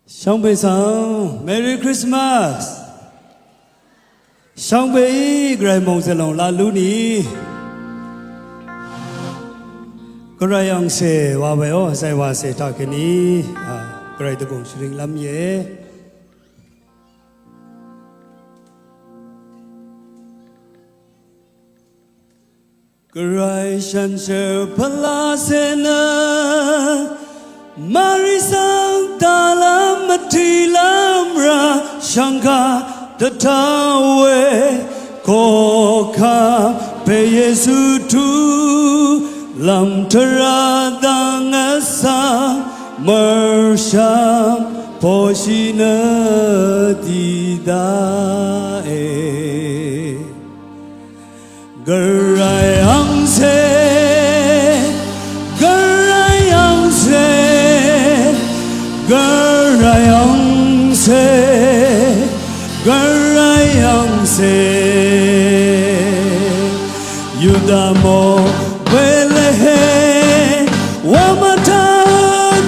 Shang Bei Sang, Merry Christmas. Shang Bei, Gray Mong Salon, La Luni. Grayang se, Wabeo, Sai was a Takini, Gray the Gong Shring Lam Ye. Gray Shanser Palasena. Marisang dalam matilamra Shangka datawe koka pe Yesu tu lam teradang asa mersham poshina didae gerai angse Garayang se Yudamo Belehe Wamata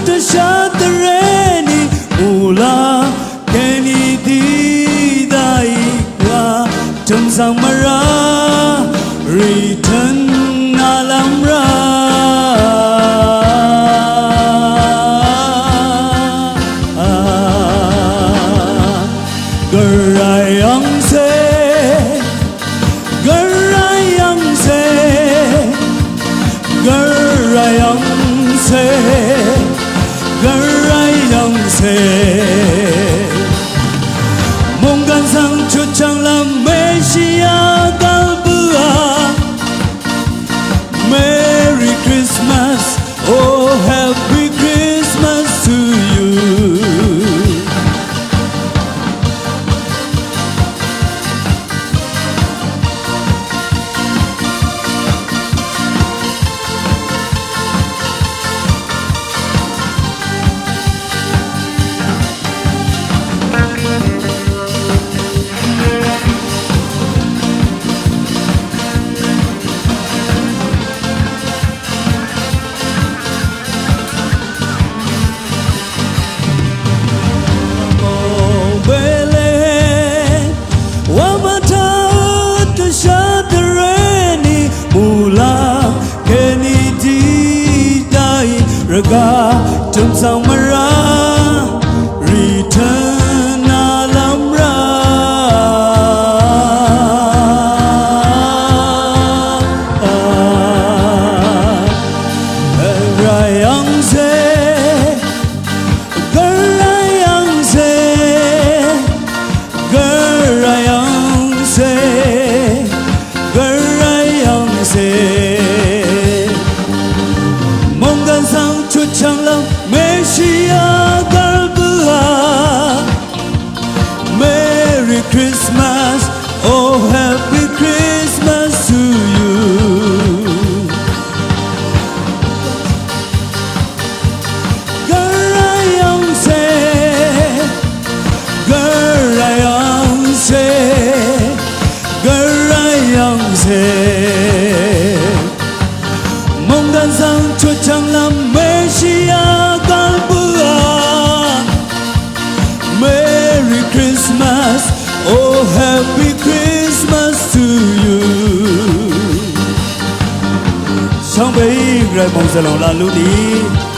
Tashatareni Ula Keni Didaikla Tumsamara Return Alamra Monggan sang chuchang la Mesia galbua Merry Christmas, oh happy Christmas to you Tumsamara return alamra Garayang se Monggan sang chuchang lam Mesia galbua Merry Christmas, oh happy Christmas to you Garayang se Monggan sang chuchang lam Mesia galbua Merry Christmas, oh happy Christmas to you Shang Bei, Gray Mong Salon, La Luni